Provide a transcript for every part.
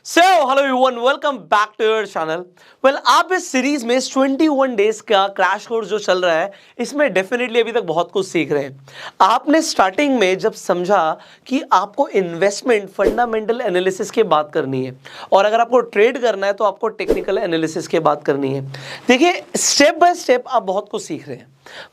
So hello everyone, welcome back to your channel. Well, आप इस series में 21 days का क्रैश कोर्स जो चल रहा है, इसमें डेफिनेटली अभी तक बहुत कुछ सीख रहे हैं। आपने स्टार्टिंग में जब समझा कि आपको इन्वेस्टमेंट फंडामेंटल एनालिसिस की बात करनी है और अगर आपको ट्रेड करना है तो आपको टेक्निकल एनालिसिस की बात करनी है। देखिए, स्टेप बाय स्टेप आप बहुत कुछ सीख रहे हैं,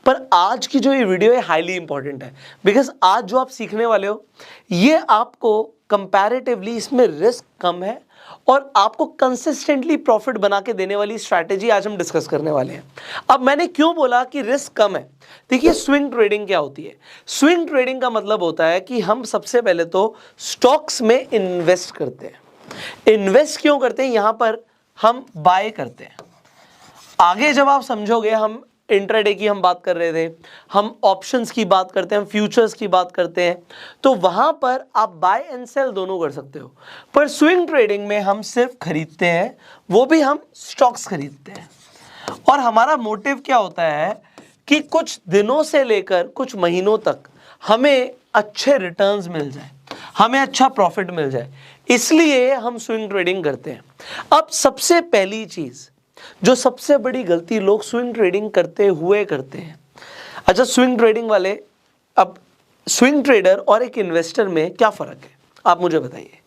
पर आज की जो ये वीडियो है हाईली इंपॉर्टेंट है। बिकॉज आज जो आप सीखने वाले हो, ये आपको कंपैरेटिवली इसमें रिस्क कम है और आपको कंसिस्टेंटली प्रॉफिट बना के देने वाली स्ट्रैटेजी आज हम डिस्कस करने वाले हैं। अब मैंने क्यों बोला कि रिस्क कम है? देखिए, स्विंग ट्रेडिंग क्या होती है? स्विंग ट्रेडिंग का मतलब होता है कि हम सबसे पहले तो स्टॉक्स में इन्वेस्ट करते हैं। इन्वेस्ट क्यों करते हैं? यहां पर हम बाय करते हैं। आगे जब आप समझोगे, हम इंट्राडे की हम बात कर रहे थे, हम ऑप्शंस की बात करते हैं, हम फ्यूचर्स की बात करते हैं, तो वहां पर आप बाय एंड सेल दोनों कर सकते हो। पर स्विंग ट्रेडिंग में हम सिर्फ खरीदते हैं, वो भी हम स्टॉक्स खरीदते हैं। और हमारा मोटिव क्या होता है कि कुछ दिनों से लेकर कुछ महीनों तक हमें अच्छे रिटर्न्स मिल जाए, हमें अच्छा प्रॉफिट मिल जाए, इसलिए हम स्विंग ट्रेडिंग करते हैं। अब सबसे पहली चीज, जो सबसे बड़ी गलती लोग स्विंग ट्रेडिंग करते हुए करते हैं। अच्छा, स्विंग ट्रेडिंग वाले, अब स्विंग ट्रेडर और एक इन्वेस्टर में क्या फर्क है, आप मुझे बताइए।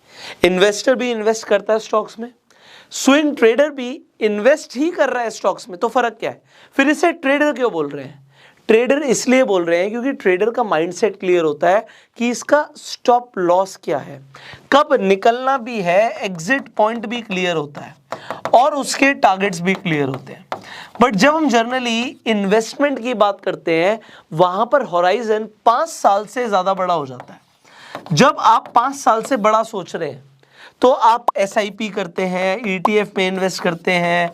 इन्वेस्टर भी इन्वेस्ट करता है स्टॉक्स में, स्विंग ट्रेडर भी इन्वेस्ट ही कर रहा है स्टॉक्स में, तो फर्क क्या है? फिर इसे ट्रेडर क्यों बोल रहे हैं? ट्रेडर इसलिए बोल रहे हैं क्योंकि ट्रेडर का माइंडसेट क्लियर होता है कि इसका स्टॉप लॉस क्या है, कब निकलना भी है, एग्जिट पॉइंट भी क्लियर होता है और उसके टारगेट्स भी क्लियर होते हैं। बट जब हम जनरली इन्वेस्टमेंट की बात करते हैं, वहां पर होराइजन 5 साल से ज्यादा बड़ा हो जाता है। जब आप 5 साल से बड़ा सोच रहे हैं तो आप एसआईपी करते हैं, ईटीएफ में इन्वेस्ट करते हैं,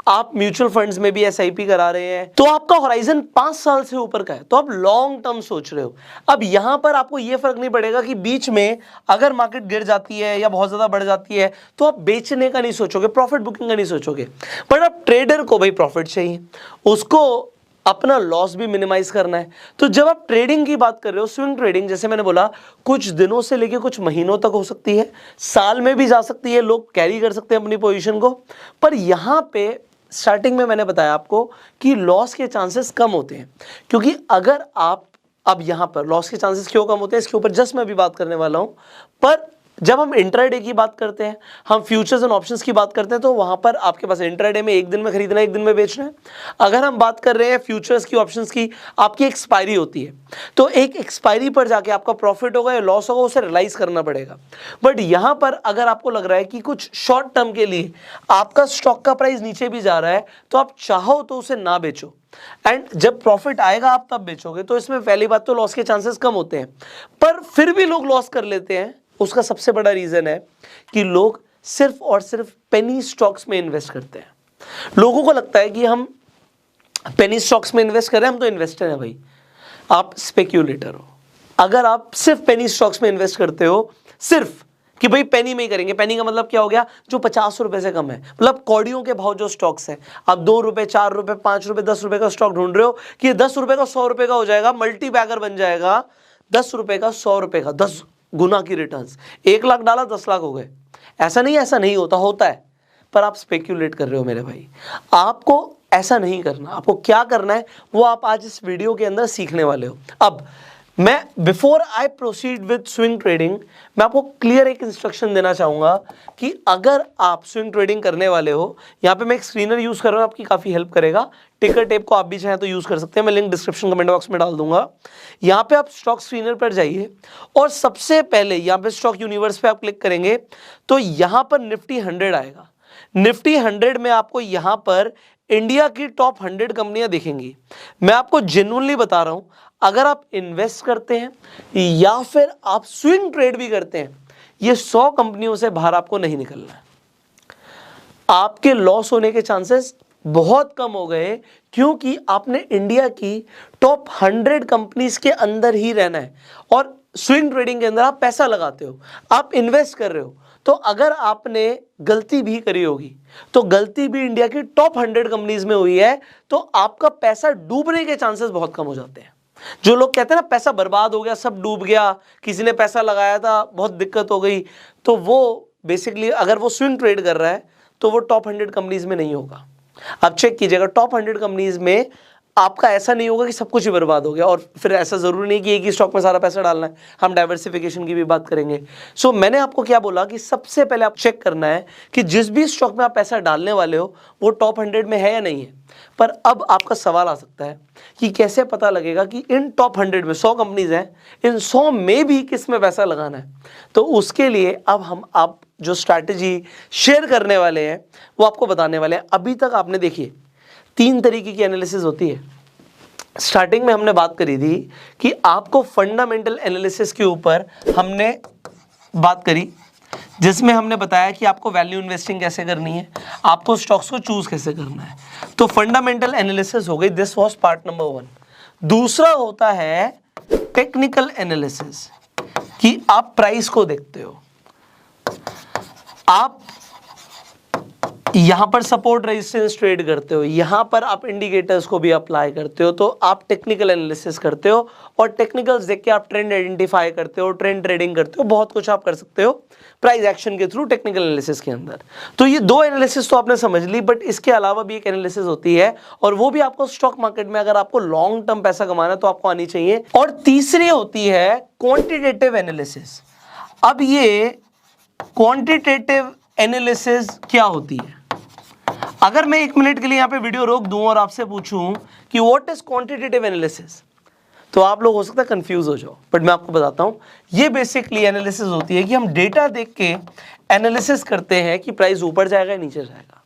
आप म्यूचुअल फंड्स में भी एसआईपी करा रहे हैं, तो आपका होराइजन 5 साल से ऊपर का है, तो आप लॉन्ग टर्म सोच रहे हो। अब यहां पर आपको यह फर्क नहीं पड़ेगा कि बीच में अगर मार्केट गिर जाती है या बहुत ज्यादा बढ़ जाती है तो आप बेचने का नहीं सोचोगे, प्रॉफिट बुकिंग का नहीं सोचोगे। बट अब ट्रेडर को भाई प्रॉफिट चाहिए, उसको अपना लॉस भी मिनिमाइज करना है। तो जब आप ट्रेडिंग की बात कर रहे हो, स्विंग ट्रेडिंग, जैसे मैंने बोला, कुछ दिनों से लेकर कुछ महीनों तक हो सकती है, साल में भी जा सकती है, लोग कैरी कर सकते हैं अपनी पोजीशन को। पर यहां पे स्टार्टिंग में मैंने बताया आपको कि लॉस के चांसेस कम होते हैं, क्योंकि अगर आप, अब यहां पर लॉस के चांसेस क्यों कम होते हैं इसके ऊपर जस्ट मैं अभी बात करने वाला हूं। पर जब हम इंट्राडे की बात करते हैं, हम फ्यूचर्स एंड ऑप्शंस की बात करते हैं, तो वहां पर आपके पास इंट्राडे में एक दिन में खरीदना है, एक दिन में बेचना है। अगर हम बात कर रहे हैं फ्यूचर्स की, ऑप्शंस की, आपकी एक्सपायरी होती है, तो एक एक्सपायरी पर जाके आपका प्रॉफिट होगा या लॉस होगा, उसे रियलाइज करना पड़ेगा। बट यहां पर अगर आपको लग रहा है कि कुछ शॉर्ट टर्म के लिए आपका स्टॉक का प्राइस नीचे भी जा रहा है, तो आप चाहो तो उसे ना बेचो, एंड जब प्रॉफिट आएगा आप तब बेचोगे, तो इसमें पहली बात तो लॉस के चांसेस कम होते हैं। पर फिर भी लोग लॉस कर लेते हैं, उसका सबसे बड़ा रीजन है कि लोग सिर्फ और सिर्फ पेनी स्टॉक्स में इन्वेस्ट करते हैं। लोगों को लगता है कि हम पेनी स्टॉक्स में इन्वेस्ट कर रहे हैं, हम तो इन्वेस्टर हैं। भाई, आप स्पेक्यूलेटर हो। अगर आप सिर्फ पेनी स्टॉक्स में इन्वेस्ट करते हो, सिर्फ कि भाई पेनी में ही करेंगे, पेनी का मतलब क्या हो गया? जो 50 रुपए से कम है, मतलब कौड़ियों के भाव जो स्टॉक्स हैं, आप 2 रुपए, 4 रुपए, 5 रुपए, 10 रुपए का स्टॉक ढूंढ रहे हो कि 10 रुपए का 100 रुपए का हो जाएगा, मल्टी बैगर बन जाएगा, 10 रुपए का 100 रुपए का, 10 गुना की रिटर्न्स। 1 लाख डाला, 10 लाख हो गए। ऐसा नहीं होता, होता है, पर आप स्पेक्यूलेट कर रहे हो मेरे भाई। आपको ऐसा नहीं करना। आपको क्या करना है वो आप आज इस वीडियो के अंदर सीखने वाले हो। अब मैं, before I proceed with swing trading, मैं आपको क्लियर एक इंस्ट्रक्शन देना चाहूंगा कि अगर आप स्विंग ट्रेडिंग करने वाले हो, यहां पे मैं एक स्क्रीनर यूज कर रहा हूं, आपकी काफी हेल्प करेगा। टिकर टेप को आप भी चाहें तो यूज कर सकते हैं, मैं लिंक डिस्क्रिप्शन कमेंट बॉक्स में डाल दूंगा। यहां पे आप स्टॉक स्क्रीनर पर जाइए और सबसे पहले यहां पे स्टॉक यूनिवर्स पे आप क्लिक करेंगे तो यहां पर निफ्टी 100 आएगा। निफ्टी 100 में आपको यहां पर इंडिया की टॉप 100 कंपनियां दिखेंगी। मैं आपको जेन्युइनली बता रहा हूं, अगर आप इन्वेस्ट करते हैं या फिर आप स्विंग ट्रेड भी करते हैं, ये 100 कंपनियों से बाहर आपको नहीं निकलना है। आपके लॉस होने के चांसेस बहुत कम हो गए, क्योंकि आपने इंडिया की टॉप 100 कंपनीज के अंदर ही रहना है। और स्विंग ट्रेडिंग के अंदर आप पैसा लगाते हो, आप इन्वेस्ट कर रहे हो, तो अगर आपने गलती भी करी होगी तो गलती भी इंडिया की टॉप 100 कंपनीज में हुई है, तो आपका पैसा डूबने के चांसेस बहुत कम हो जाते हैं। जो लोग कहते हैं ना पैसा बर्बाद हो गया, सब डूब गया, किसी ने पैसा लगाया था, बहुत दिक्कत हो गई, तो वो बेसिकली अगर वो स्विंग ट्रेड कर रहा है तो वो टॉप 100 कंपनीज में नहीं होगा। अब चेक कीजिएगा, टॉप 100 कंपनीज में आपका ऐसा नहीं होगा कि सब कुछ ही बर्बाद हो गया, और फिर ऐसा जरूरी नहीं कि एक ही स्टॉक में सारा पैसा डालना है, हम डाइवर्सिफिकेशन की भी बात करेंगे। सो मैंने आपको क्या बोला कि सबसे पहले आप चेक करना है कि जिस भी स्टॉक में आप पैसा डालने वाले हो वो टॉप 100 में है या नहीं है। पर अब आपका सवाल आ सकता है कि कैसे पता लगेगा कि इन टॉप 100 में 100 कंपनीज हैं, इन 100 में भी किस में पैसा लगाना है। तो उसके लिए अब हम आप जो स्ट्रैटेजी शेयर करने वाले हैं वो आपको बताने वाले हैं। अभी तक आपने देखिए 3 तरीके की एनालिसिस होती है। स्टार्टिंग में हमने बात करी थी कि आपको फंडामेंटल एनालिसिस के ऊपर हमने बात करी, जिसमें हमने बताया कि आपको वैल्यू इन्वेस्टिंग कैसे करनी है, आपको स्टॉक्स को चूज कैसे करना है। तो फंडामेंटल एनालिसिस हो गई, दिस वाज पार्ट नंबर 1। दूसरा होता है टेक्निकल एनालिसिस, कि आप प्राइस को देखते हो, आप यहां पर सपोर्ट रेजिस्टेंस ट्रेड करते हो, यहां पर आप इंडिकेटर्स को भी अप्लाई करते हो, तो आप टेक्निकल एनालिसिस करते हो। और टेक्निकल्स देख के आप ट्रेंड आइडेंटिफाई करते हो, ट्रेंड ट्रेडिंग करते हो, बहुत कुछ आप कर सकते हो प्राइस एक्शन के थ्रू टेक्निकल एनालिसिस के अंदर। तो ये 2 एनालिसिस तो आपने समझ ली, बट इसके अलावा भी एक एनालिसिस होती है, और वो भी आपको स्टॉक मार्केट में अगर आपको लॉन्ग टर्म पैसा कमाना है तो आपको आनी चाहिए। और तीसरी होती है क्वांटिटेटिव एनालिसिस। अब ये क्वांटिटेटिव एनालिसिस क्या होती है? अगर मैं 1 मिनट के लिए यहां पे वीडियो रोक दूं और आपसे पूछूं कि व्हाट इज क्वांटिटेटिव एनालिसिस, तो आप लोग हो सकता है कंफ्यूज हो जाओ, बट मैं आपको बताता हूं। ये बेसिकली एनालिसिस होती है कि हम डेटा देख के एनालिसिस करते हैं कि प्राइस ऊपर जाएगा या नीचे जाएगा।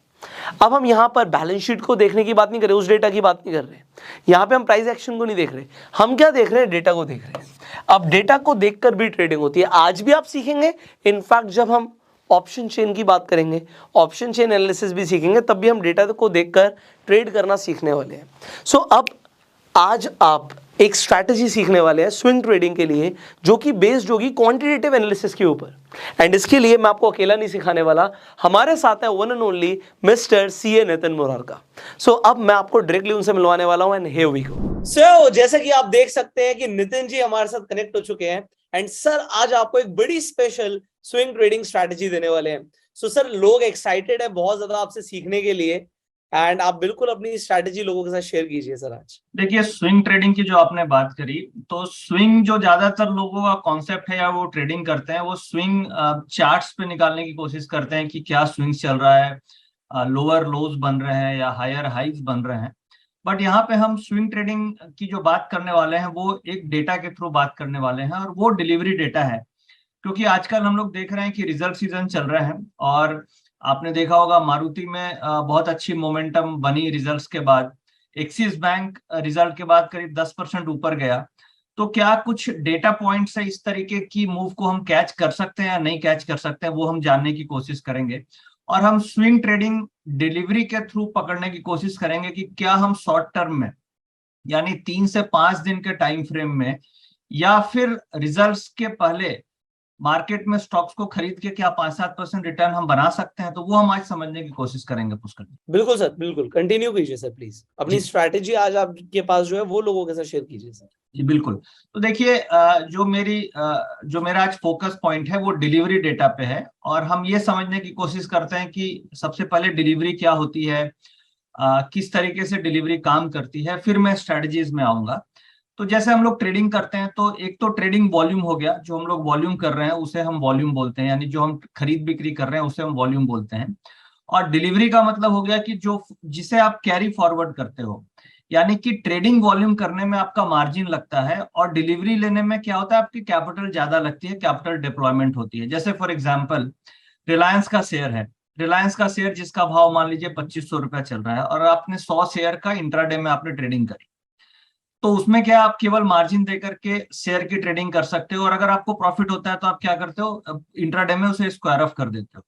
अब हम यहां पर बैलेंस शीट को देखने की बात नहीं कर रहे, उस डेटा की बात नहीं कर रहे, यहां पे हम प्राइस एक्शन को नहीं देख रहे, हम क्या देख रहे हैं, डेटा को देख रहे हैं। अब डेटा को देखकर भी ट्रेडिंग होती है, आज भी आप सीखेंगे। इनफैक्ट जब हम ऑप्शन चेन की बात करेंगे, ऑप्शन चेन एनालिसिस भी सीखेंगे, तब भी हम डेटा को देखकर ट्रेड करना सीखने वाले हैं। सो अब आज आप एक स्ट्रैटेजी सीखने वाले हैं स्विंग ट्रेडिंग के लिए, जो कि बेस्ड होगी क्वांटिटेटिव एनालिसिस के ऊपर। एंड इसके लिए मैं आपको अकेला नहीं सिखाने वाला, हमारे साथ है one and only mister CA Nitin Murarka. So अब मैं आपको डायरेक्टली उनसे मिलवाने वाला हूं, and here we go. So जैसे कि आप देख सकते हैं कि नितिन जी हमारे साथ कनेक्ट हो चुके हैं, एंड सर आज आपको एक बड़ी स्पेशल स्विंग ट्रेडिंग स्ट्रैटेजी देने वाले हैं। सो सर लोग एक्साइटेड है बहुत ज्यादा आपसे सीखने के लिए, एंड आप बिल्कुल अपनी स्ट्रैटेजी लोगों के साथ शेयर कीजिए सर आज। देखिए, स्विंग ट्रेडिंग की जो आपने बात करी, तो स्विंग जो ज्यादातर लोगों का कॉन्सेप्ट है या वो ट्रेडिंग करते हैं, वो स्विंग चार्ट्स पे निकालने की कोशिश करते हैं कि क्या स्विंग चल रहा है, लोअर लोज बन रहे हैं या हायर हाइज बन रहे हैं। बट यहाँ पे हम स्विंग ट्रेडिंग की जो बात करने वाले हैं वो एक डेटा के थ्रू बात करने वाले हैं, और वो डिलीवरी डेटा है। क्योंकि आजकल हम लोग देख रहे हैं कि रिजल्ट सीजन चल रहे हैं, और आपने देखा होगा मारुति में बहुत अच्छी मोमेंटम बनी रिजल्ट्स के बाद। एक्सिस बैंक रिजल्ट के बाद करीब 10% ऊपर गया। तो क्या कुछ डेटा पॉइंट से इस तरीके की मूव को हम कैच कर सकते हैं या नहीं कैच कर सकते हैं, वो हम जानने की कोशिश करेंगे। और हम स्विंग ट्रेडिंग डिलीवरी के थ्रू पकड़ने की कोशिश करेंगे कि क्या हम शॉर्ट टर्म में, यानी 3 से 5 दिन के टाइम फ्रेम में, या फिर रिजल्ट्स के पहले मार्केट में स्टॉक्स को खरीद के क्या 5-7% रिटर्न हम बना सकते हैं। तो वो हम आज समझने की कोशिश करेंगे पुष्कर। बिल्कुल सर, बिल्कुल कंटिन्यू कीजिए सर प्लीज, अपनी स्ट्रैटेजी आज आपके पास जो है वो लोगों के साथ शेयर कीजिए सर। जी बिल्कुल। तो देखिए, जो मेरा आज फोकस पॉइंट है वो डिलीवरी डेटा पे है, और हम ये समझने की कोशिश करते हैं कि सबसे पहले डिलीवरी क्या होती है, किस तरीके से डिलीवरी काम करती है, फिर मैं स्ट्रेटजीज में आऊंगा। तो जैसे हम लोग ट्रेडिंग करते हैं, तो एक तो ट्रेडिंग वॉल्यूम हो गया, जो हम लोग वॉल्यूम कर रहे हैं उसे हम वॉल्यूम बोलते हैं, यानी जो हम खरीद बिक्री कर रहे हैं उसे हम वॉल्यूम बोलते हैं। और डिलीवरी का मतलब हो गया कि जो जिसे आप कैरी फॉरवर्ड करते हो, यानी कि ट्रेडिंग वॉल्यूम करने में आपका मार्जिन लगता है, और डिलीवरी लेने में क्या होता है, आपकी कैपिटल ज्यादा लगती है, कैपिटल डिप्लॉयमेंट होती है। जैसे फॉर एग्जाम्पल रिलायंस का शेयर है, रिलायंस का शेयर जिसका भाव मान लीजिए 2500 रुपया चल रहा है, और आपने 100 शेयर का इंट्राडे में आपने ट्रेडिंग करी, तो उसमें क्या आप केवल मार्जिन देकर के शेयर की ट्रेडिंग कर सकते हो, और अगर आपको प्रॉफिट होता है तो आप क्या करते हो, इंट्राडे में उसे स्क्वायर ऑफ कर देते हो।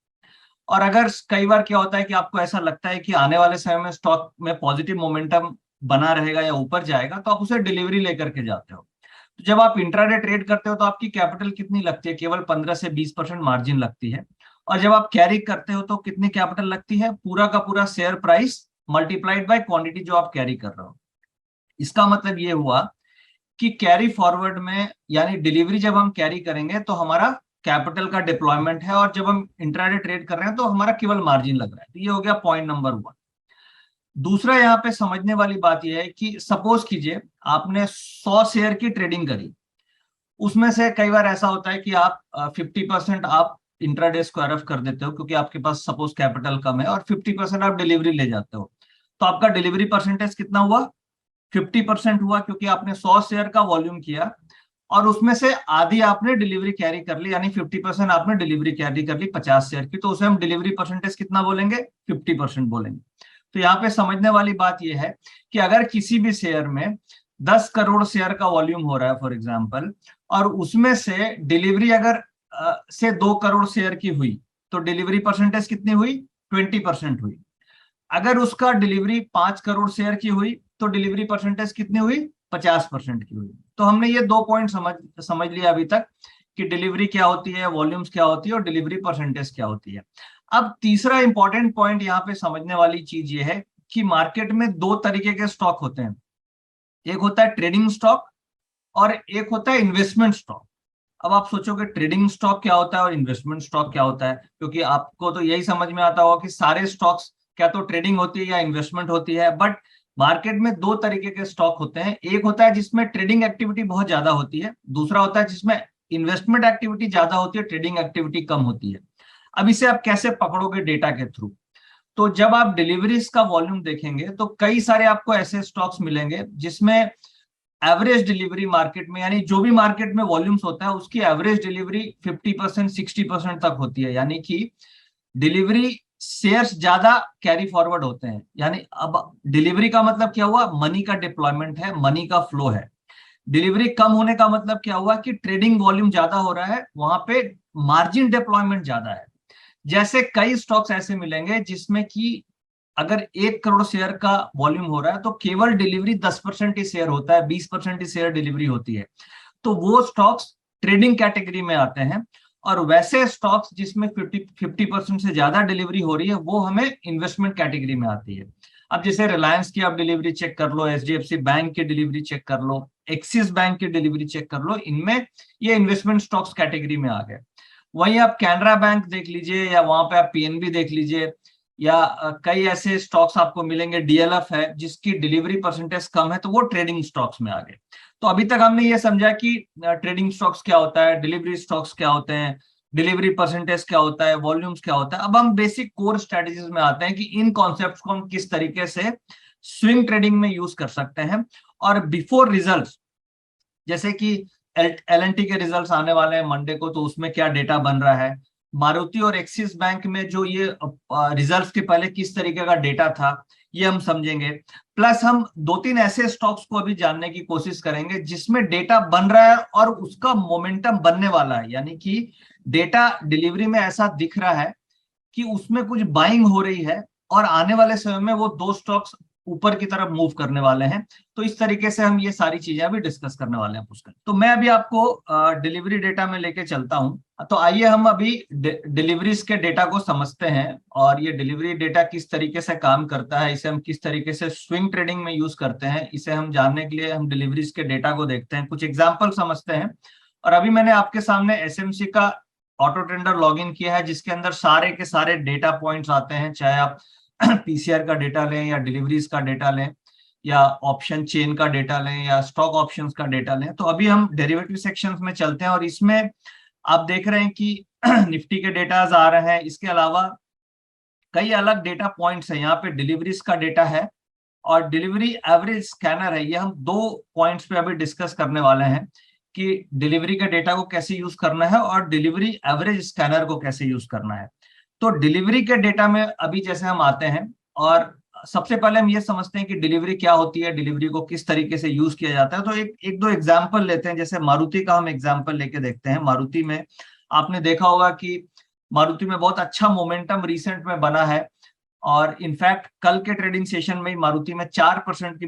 और अगर कई बार क्या होता है कि आपको ऐसा लगता है कि आने वाले समय में स्टॉक में पॉजिटिव मोमेंटम बना रहेगा या ऊपर जाएगा, तो आप उसे डिलीवरी लेकर के जाते हो। तो जब आप इंट्राडे ट्रेड करते हो तो आपकी कैपिटल कितनी लगती है, केवल 15 से 20% मार्जिन लगती है। और जब आप कैरी करते हो तो कितनी कैपिटल लगती है, पूरा का पूरा share price multiplied by quantity जो आप कैरी कर रहे हो। इसका मतलब ये हुआ कि कैरी फॉरवर्ड में, यानी डिलीवरी जब हम कैरी करेंगे तो हमारा कैपिटल का डिप्लॉयमेंट है, और जब हम इंट्राडे ट्रेड कर रहे हैं तो हमारा केवल मार्जिन लग रहा है। तो ये हो गया पॉइंट नंबर 1। दूसरा यहाँ पे समझने वाली बात यह है कि सपोज कीजिए आपने 100 शेयर की ट्रेडिंग करी, उसमें से कई बार ऐसा होता है कि आप 50% आप इंट्राडे स्क्वायर ऑफ कर देते हो क्योंकि आपके पास सपोज कैपिटल कम है, और 50% आप डिलीवरी ले जाते हो। तो आपका डिलीवरी परसेंटेज कितना हुआ? 50% हुआ, क्योंकि आपने 100 शेयर का वॉल्यूम किया और उसमें से आधी आपने डिलीवरी कैरी कर ली, यानी 50% आपने डिलीवरी कैरी कर ली 50 शेयर की, तो उसे हम डिलीवरी परसेंटेज कितना बोलेंगे? 50% बोलेंगे। तो यहाँ पे समझने वाली बात यह है कि अगर किसी भी शेयर में 10 करोड़ शेयर का वॉल्यूम हो रहा है फॉर एग्जाम्पल, और उसमें से डिलीवरी अगर से 2 करोड़ शेयर की हुई, तो डिलीवरी परसेंटेज कितनी हुई? 20% हुई। अगर उसका डिलीवरी 5 करोड़ शेयर की हुई तो डिलीवरी परसेंटेज कितनी हुई? 50% की हुई। तो हमने ये 2 पॉइंट समझ लिया अभी तक कि डिलीवरी क्या होती है, वॉल्यूम्स क्या होती है और डिलीवरी परसेंटेज क्या होती है। अब तीसरा इंपॉर्टेंट पॉइंट यहाँ पे समझने वाली चीज ये है कि मार्केट में 2 तरीके के स्टॉक होते हैं। एक होता है ट्रेडिंग स्टॉक और एक होता है इन्वेस्टमेंट स्टॉक। अब आप सोचोगे ट्रेडिंग स्टॉक क्या होता है और इन्वेस्टमेंट स्टॉक क्या होता है, क्योंकि आपको तो यही समझ में आता होगा कि सारे स्टॉक्स क्या तो ट्रेडिंग होती है या इन्वेस्टमेंट होती है। बट मार्केट में 2 तरीके के स्टॉक होते हैं। एक होता है जिसमें ट्रेडिंग एक्टिविटी बहुत ज्यादा होती है, दूसरा होता है जिसमें इन्वेस्टमेंट एक्टिविटी ज्यादा होती है, ट्रेडिंग एक्टिविटी कम होती है। अब इसे आप कैसे पकड़ोगे? डेटा के थ्रू। तो जब आप डिलीवरीज का वॉल्यूम देखेंगे तो कई सारे आपको ऐसे स्टॉक्स मिलेंगे जिसमें एवरेज डिलीवरी मार्केट में, यानी जो भी मार्केट में वॉल्यूम्स होता है उसकी एवरेज डिलीवरी 50% 60% तक होती है, यानी कि डिलीवरी शेयर्स ज्यादा कैरी फॉरवर्ड होते हैं। यानी अब डिलीवरी का मतलब क्या हुआ? मनी का डिप्लॉयमेंट है, मनी का फ्लो है। डिलीवरी कम होने का मतलब क्या हुआ? कि ट्रेडिंग वॉल्यूम ज्यादा हो रहा है, वहां पे मार्जिन डिप्लॉयमेंट ज्यादा है। जैसे कई स्टॉक्स ऐसे मिलेंगे जिसमें कि अगर 1 करोड़ शेयर का वॉल्यूम हो रहा है तो केवल डिलीवरी 10% ही शेयर होता है, 20% ही शेयर डिलीवरी होती है। तो वो स्टॉक्स ट्रेडिंग कैटेगरी में आते हैं। और वैसे स्टॉक्स जिसमें 50% से ज्यादा डिलीवरी हो रही है वो हमें इन्वेस्टमेंट कैटेगरी में आती है। अब जैसे रिलायंस की आप डिलीवरी चेक कर लो, एचडीएफसी बैंक की डिलीवरी चेक कर लो, एक्सिस बैंक की डिलीवरी चेक कर लो, इनमें ये इन्वेस्टमेंट स्टॉक्स कैटेगरी में आ गए। वहीं आप कैनरा बैंक देख लीजिए या वहां पे आप पीएनबी देख लीजिए, या कई ऐसे स्टॉक्स आपको मिलेंगे, डीएलएफ है जिसकी डिलीवरी परसेंटेज कम है, तो वो ट्रेडिंग स्टॉक्स में आ गए। तो अभी तक हमने ये समझा कि ट्रेडिंग स्टॉक्स क्या होता है, डिलीवरी स्टॉक्स क्या होते हैं, डिलीवरी परसेंटेज क्या होता है, वॉल्यूम्स क्या होता है। अब हम बेसिक कोर स्ट्रेटेजीज में आते हैं कि इन कॉन्सेप्ट्स को हम किस तरीके से स्विंग ट्रेडिंग में यूज कर सकते हैं। और बिफोर रिजल्ट्स, जैसे कि एलएनटी के रिजल्ट्स आने वाले हैं मंडे को, तो उसमें क्या डेटा बन रहा है, मारुति और एक्सिस बैंक में जो ये रिजल्ट्स के पहले किस तरीके का डेटा था, ये हम समझेंगे। प्लस हम 2-3 ऐसे स्टॉक्स को अभी जानने की कोशिश करेंगे जिसमें डेटा बन रहा है और उसका मोमेंटम बनने वाला है, यानी कि डेटा डिलीवरी में ऐसा दिख रहा है कि उसमें कुछ बाइंग हो रही है और आने वाले समय में वो 2 स्टॉक्स ऊपर की तरफ मूव करने वाले हैं। तो इस तरीके से हम ये सारी चीजें अभी डिस्कस करने वाले हैं पुष्कर। तो मैं अभी आपको डिलीवरी डेटा में लेके चलता हूं। तो आइए हम अभी डिलीवरीज के डेटा को समझते हैं और ये डिलीवरी डेटा किस तरीके से काम करता है, इसे हम किस तरीके से स्विंग ट्रेडिंग में यूज करते हैं, इसे हम जानने के लिए हम डिलीवरीज के डेटा को देखते हैं, कुछ एग्जाम्पल समझते हैं। और अभी मैंने आपके सामने एसएमसी का ऑटो ट्रेडर लॉगिन किया है जिसके अंदर सारे के सारे डेटा पॉइंट्स आते हैं, चाहे आप पीसीआर का डेटा लें या डिलीवरीज का डेटा लें या ऑप्शन चेन का डेटा लें या स्टॉक ऑप्शंस का डेटा लें। तो अभी हम डेरिवेटिव सेक्शंस में चलते हैं और इसमें आप देख रहे हैं कि निफ्टी के डेटाज आ रहे हैं। इसके अलावा कई अलग डेटा पॉइंट्स हैं। यहाँ पे डिलीवरीज का डेटा है और डिलीवरी एवरेज स्कैनर है। ये हम 2 पॉइंट्स पे अभी डिस्कस करने वाले हैं कि डिलीवरी के डेटा को कैसे यूज करना है और डिलीवरी एवरेज स्कैनर को कैसे यूज करना है। तो डिलीवरी के डेटा में अभी जैसे हम आते हैं और सबसे पहले हम ये समझते हैं कि डिलीवरी क्या होती है, डिलीवरी को किस तरीके से यूज किया जाता है। तो एक दो एग्जांपल लेते हैं। जैसे मारुति का हम एग्जांपल लेके देखते हैं। मारुति में आपने देखा होगा कि मारुति में बहुत अच्छा मोमेंटम रिसेंट में बना है और इनफैक्ट कल के ट्रेडिंग सेशन में मारुति में 4% की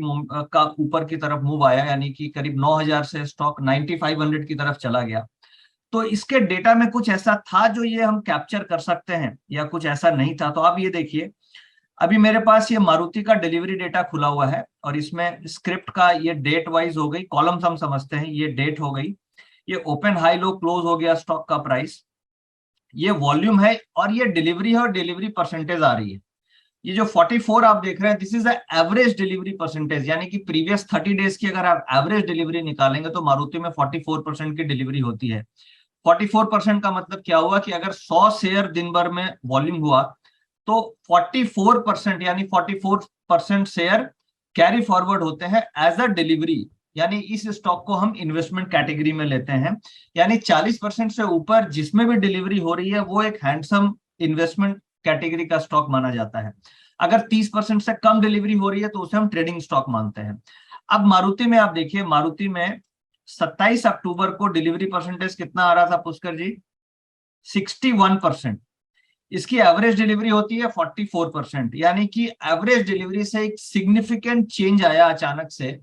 का ऊपर की तरफ मूव आया, यानी कि करीब 9,000 से स्टॉक 9,500 की तरफ चला गया। तो इसके डेटा में कुछ ऐसा था जो ये हम कैप्चर कर सकते हैं या कुछ ऐसा नहीं था। तो आप ये देखिए, अभी मेरे पास ये मारुति का डिलीवरी डेटा खुला हुआ है और इसमें स्क्रिप्ट का ये डेट वाइज हो गई, कॉलम्स हम समझते हैं, ये डेट हो गई, ये ओपन हाई लो क्लोज हो गया स्टॉक का प्राइस, ये वॉल्यूम है और ये डिलीवरी है और डिलीवरी परसेंटेज आ रही है। ये जो 44 आप देख रहे हैं, this is the average delivery percentage, यानी कि प्रीवियस 30 डेज की अगर आप एवरेज डिलीवरी निकालेंगे तो मारुति में 44% की डिलीवरी होती है। 44% का मतलब क्या हुआ कि अगर 100 शेयर दिन भर में वॉल्यूम हुआ तो 44% यानी 44% शेयर कैरी फॉरवर्ड होते हैं एज अ डिलीवरी, यानी इस स्टॉक को हम इन्वेस्टमेंट कैटेगरी में लेते हैं। यानी 40% से ऊपर जिसमें भी डिलीवरी हो रही है वो एक हैंडसम इन्वेस्टमेंट कैटेगरी का स्टॉक माना जाता है। अगर 30% से कम डिलीवरी हो रही है तो उसे हम ट्रेडिंग स्टॉक मानते हैं। अब मारुति में आप देखिए, मारुति में 27 अक्टूबर को डिलीवरी परसेंटेज कितना आ रहा था पुष्कर जी? 61%। इसकी एवरेज डिलीवरी होती है 44%, यानी कि एवरेज डिलीवरी से एक सिग्निफिकेंट चेंज आया अचानक से।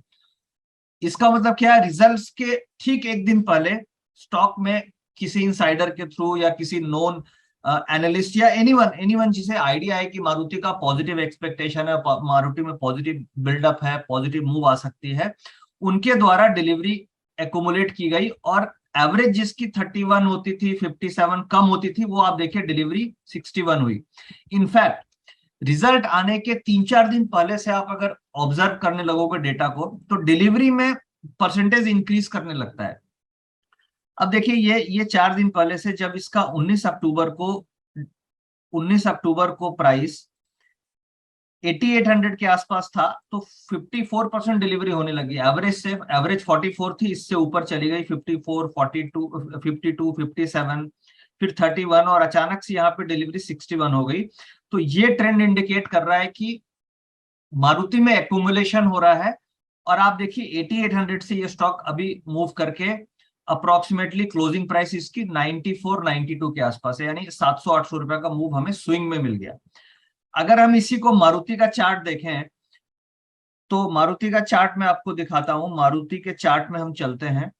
इसका मतलब क्या है? रिजल्ट्स के ठीक एक दिन पहले स्टॉक में किसी इनसाइडर के थ्रू या किसी नोन एनालिस्ट या एनीवन जिसे आइडिया है कि मारुति का पॉजिटिव एक्सपेक्टेशन है, मारुति में पॉजिटिव बिल्डअप है, पॉजिटिव मूव आ सकती है, उनके द्वारा डिलीवरी एक्यूमुलेट की गई और एवरेज जिसकी 31 होती थी, 57 कम होती थी, वो आप देखिए डिलीवरी 61 हुई। इनफैक्ट रिजल्ट आने के 3-4 दिन पहले से आप अगर ऑब्जर्व करने लगोगे डेटा को तो डिलीवरी में परसेंटेज इंक्रीज करने लगता है। अब देखिए ये 4 दिन पहले से जब इसका 19 अक्टूबर को प्राइस 8800 के आसपास था तो 54% डिलीवरी होने लगी। एवरेज 44 थी, इससे ऊपर चली गई 54, 42, 52, 57, फिर 31 और अचानक से यहाँ पे डिलीवरी 61 हो गई। तो ये ट्रेंड इंडिकेट कर रहा है कि मारुति में एक्यूमुलेशन हो रहा है। और आप देखिए 8800 से ये स्टॉक अभी मूव करके अप्रोक्सीमेटली क्लोजिंग प्राइस इसकी 94, 92 के आसपास है, यानी 700-800 रुपए का मूव हमें स्विंग में मिल गया। अगर हम इसी को मारुति का चार्ट देखें तो मारुति का चार्ट मैं आपको दिखाता हूं। मारुति के चार्ट में हम चलते हैं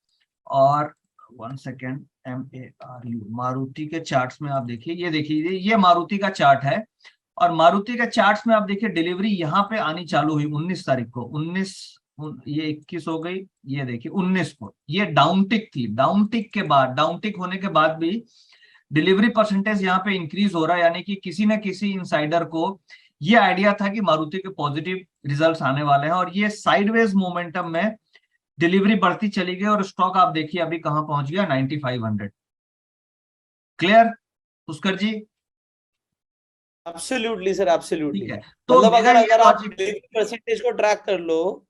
और 1 सेकेंड, MARU, मारुति के चार्ट्स में आप देखिए, ये देखिए ये मारुति का चार्ट है और मारुति के चार्ट्स में आप देखिए डिलीवरी यहाँ पे आनी चालू हुई 19 तारीख को। ये 21 हो गई, ये देखिए 19 को ये डाउन टिक थी। डाउन टिक होने के बाद भी डिलीवरी परसेंटेज यहाँ पे इंक्रीज हो रहा है, यानी कि किसी न किसी इनसाइडर को ये आइडिया था कि मारुति के पॉजिटिव रिजल्ट्स आने वाले हैं और ये साइडवेज मोमेंटम में डिलीवरी बढ़ती चली गई और स्टॉक आप देखिए अभी कहां पहुंच गया, 9500। Clear Pushkar ji? Absolutely sir, absolutely. ठीक है, तो मतलब अगर आप लॉजिक, डिलीवरी परसेंटेज को ट्रैक कर लो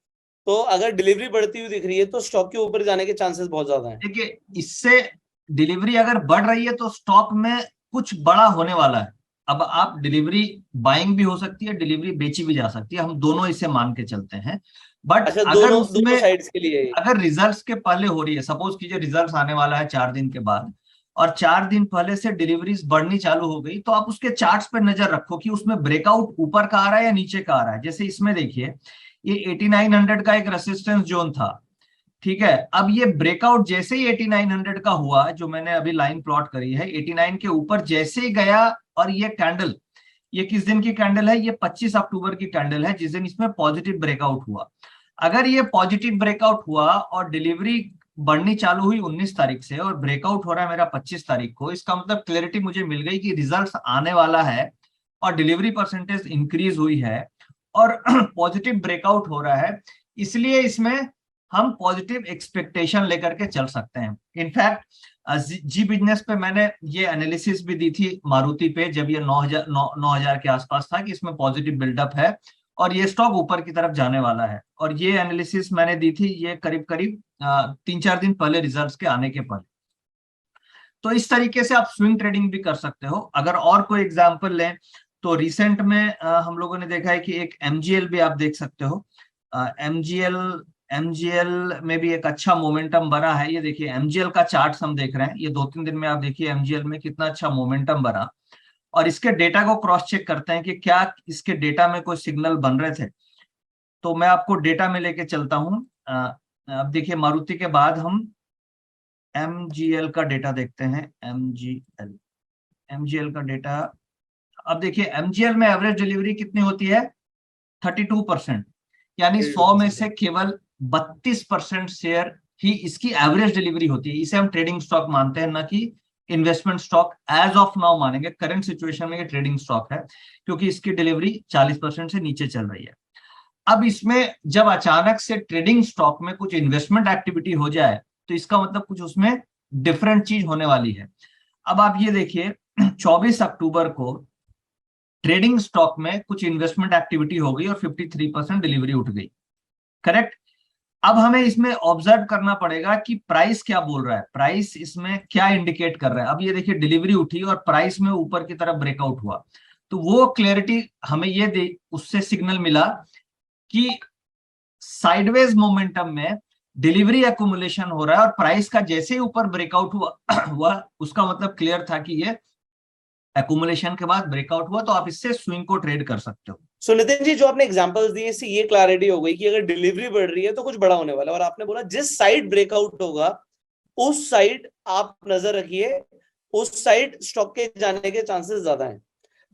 तो अगर डिलीवरी बढ़ती हुई दिख रही है तो स्टॉक के ऊपर जाने के चांसेस बहुत ज्यादा हैं। देखिए इससे डिलीवरी अगर बढ़ रही है तो स्टॉक में कुछ बड़ा होने वाला है। अब आप डिलीवरी बाइंग भी हो सकती है, डिलीवरी बेची भी जा सकती है, हम दोनों इसे मान के चलते हैं। बट अच्छा, अगर दोनों उसमें साइड्स के लिए। अगर रिजल्ट्स के पहले हो रही है, सपोज कीजिए रिजल्ट्स आने वाला है 4 दिन के बाद और 4 दिन पहले से डिलीवरीज बढ़नी चालू हो गई, तो आप उसके चार्ट्स पे नजर रखो कि उसमें ब्रेकआउट ऊपर का आ रहा है या नीचे का आ रहा है। जैसे इसमें देखिए ये 8900 का एक रेसिस्टेंस जोन था, ठीक है। अब ये ब्रेकआउट जैसे ही 8900 का हुआ, जो मैंने अभी लाइन प्लॉट करी है, 89 के ऊपर जैसे ही गया और ये कैंडल, ये किस दिन की कैंडल है? ये 25 अक्टूबर की कैंडल है, जिस दिन इसमें पॉजिटिव ब्रेकआउट हुआ। अगर ये पॉजिटिव ब्रेकआउट हुआ और डिलीवरी बढ़नी चालू हुई 19 तारीख से और ब्रेकआउट हो रहा है मेरा 25 तारीख को, इसका मतलब क्लैरिटी मुझे मिल गई कि रिजल्ट्स आने वाला है और डिलीवरी परसेंटेज इंक्रीज हुई है और पॉजिटिव ब्रेकआउट हो रहा है। इसलिए इसमें हम पॉजिटिव एक्सपेक्टेशन लेकर के चल सकते हैं। इनफैक्ट जी बिजनेस पे मैंने ये एनालिसिस भी दी थी मारुति पे, जब ये 9000 के आसपास था, कि इसमें पॉजिटिव बिल्डअप है और ये स्टॉक ऊपर की तरफ जाने वाला है। और ये एनालिसिस मैंने दी थी ये करीब 3-4 दिन पहले रिजल्ट्स के आने के पहले। तो इस तरीके से आप स्विंग ट्रेडिंग भी कर सकते हो। अगर और कोई एग्जांपल लें तो रिसेंट में हम लोगों ने देखा है कि एक MGL भी आप देख सकते हो। MGL में भी एक अच्छा मोमेंटम बना है। ये देखिए MGL का चार्ट हम देख रहे हैं, ये 2-3 दिन में आप देखिए MGL में कितना अच्छा मोमेंटम बना। और इसके डेटा को क्रॉस चेक करते हैं कि क्या इसके डेटा में कोई सिग्नल बन रहे थे। तो मैं आपको डेटा में लेके चलता हूं। अब देखिए मारुति के बाद हम MGL का डेटा देखते हैं। MGL का डेटा, अब देखिए MGL में एवरेज डिलीवरी कितनी होती है? 32%, यानी 100 में से केवल 32% शेयर ही इसकी एवरेज डिलीवरी होती है। इसे हम ट्रेडिंग स्टॉक मानते हैं, ना कि investment stock as of now मानेंगे। करंट सिचुएशन में ये ट्रेडिंग स्टॉक है क्योंकि इसकी डिलीवरी 40% से नीचे चल रही है। अब इसमें जब अचानक से ट्रेडिंग स्टॉक में कुछ इन्वेस्टमेंट एक्टिविटी हो जाए तो इसका मतलब कुछ उसमें डिफरेंट चीज होने वाली है। अब आप ये देखिए 24 अक्टूबर को ट्रेडिंग स्टॉक में कुछ इन्वेस्टमेंट एक्टिविटी हो गई और 53% डिलीवरी उठ गई, करेक्ट। अब हमें इसमें ऑब्जर्व करना पड़ेगा कि प्राइस क्या बोल रहा है, प्राइस इसमें क्या इंडिकेट कर रहा है। अब ये देखिए डिलीवरी उठी और प्राइस में ऊपर की तरफ ब्रेकआउट हुआ, तो वो क्लैरिटी हमें ये उससे सिग्नल मिला कि साइडवेज मोमेंटम में डिलीवरी एक्यूमुलेशन हो रहा है और प्राइस का जैसे ही ऊपर ब्रेकआउट हुआ उसका मतलब क्लियर था कि ये एक्यूमुलेशन के बाद ब्रेकआउट हुआ, तो आप इससे स्विंग को ट्रेड कर सकते हो। सो नितिन जी, जो आपने एग्जांपल्स दिए इससे ये क्लैरिटी हो गई कि अगर डिलीवरी बढ़ रही है तो कुछ बड़ा होने वाला है, और आपने बोला जिस साइड ब्रेकआउट होगा उस साइड आप नजर रखिए, उस साइड स्टॉक के जाने के चांसेस ज्यादा हैं।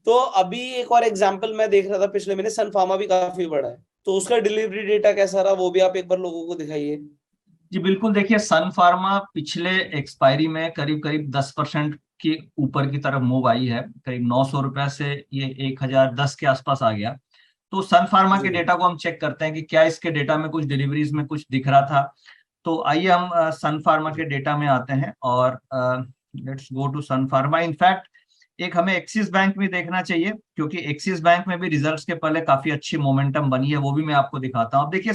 तो अभी एक और एग्जांपल मैं देख रहा था पिछले महीने, सन फार्मा भी काफी बड़ा है, तो उसका डिलीवरी डेटा कैसा रहा वो भी आप एक बार लोगों को दिखाइए। जी बिल्कुल, देखिए सन फार्मा पिछले एक्सपायरी में करीब करीब 10% के ऊपर की तरफ मूव आई है, करीब 900 रुपए से ये 1010 के आसपास आ गया। तो सन फार्मा के डेटा को हम चेक करते हैं कि क्या इसके डेटा में कुछ डिलीवरीज में कुछ दिख रहा था। तो आइए हम सन फार्मा के डेटा में आते हैं और let's go to Sun Pharma. In fact एक हमें एक्सिस बैंक भी देखना चाहिए क्योंकि एक्सिस बैंक में भी रिजल्ट्स के पहले काफी अच्छी मोमेंटम बनी है, वो भी मैं आपको दिखाता हूँ। अब देखिए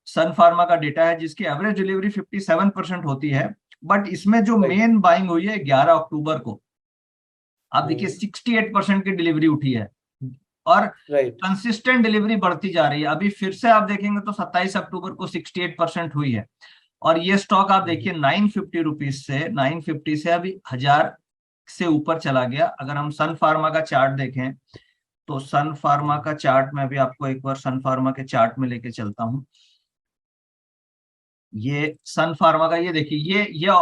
सन फार्मा का डेटा है जिसकी एवरेज डिलीवरी 57% होती है, बट इसमें जो मेन बाइंग हुई है 11 अक्टूबर को, आप देखिए 68% की डिलीवरी उठी है और कंसिस्टेंट डिलीवरी बढ़ती जा रही है। अभी फिर से आप देखेंगे तो 27 अक्टूबर को 68% हुई है और ये स्टॉक आप देखिए 950 रुपीज से 950 से अभी 1000 से ऊपर चला गया। अगर हम सन फार्मा का चार्ट देखें तो सन फार्मा का चार्ट में भी आपको एक बार सन फार्मा के चार्ट में लेके चलता हूं। ये सन फार्मा का, ये देखिए ये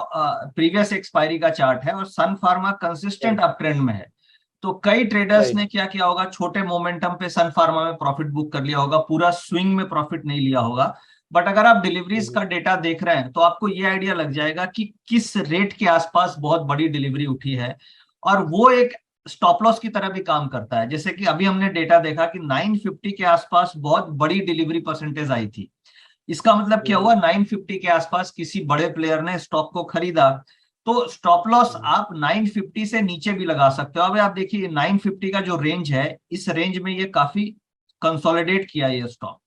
प्रीवियस एक्सपायरी का चार्ट है और सन फार्मा कंसिस्टेंट अप ट्रेंड में है। तो कई ट्रेडर्स ने क्या किया होगा, छोटे मोमेंटम पे सन फार्मा में प्रॉफिट बुक कर लिया होगा, पूरा स्विंग में प्रॉफिट नहीं लिया होगा। बट अगर आप डिलीवरीज का डेटा देख रहे हैं तो आपको ये आइडिया लग जाएगा कि किस रेट के आसपास बहुत बड़ी डिलीवरी उठी है और वो एक स्टॉप लॉस की तरह भी काम करता है। जैसे कि अभी हमने डेटा देखा कि 950 के आसपास बहुत बड़ी डिलीवरी परसेंटेज आई थी। इसका मतलब क्या हुआ, 950 के आसपास किसी बड़े प्लेयर ने स्टॉक को खरीदा, तो स्टॉप लॉस आप 950 से नीचे भी लगा सकते हो। अब आप देखिए 950 का जो रेंज है, इस रेंज में ये काफी कंसोलिडेट किया ये स्टॉक,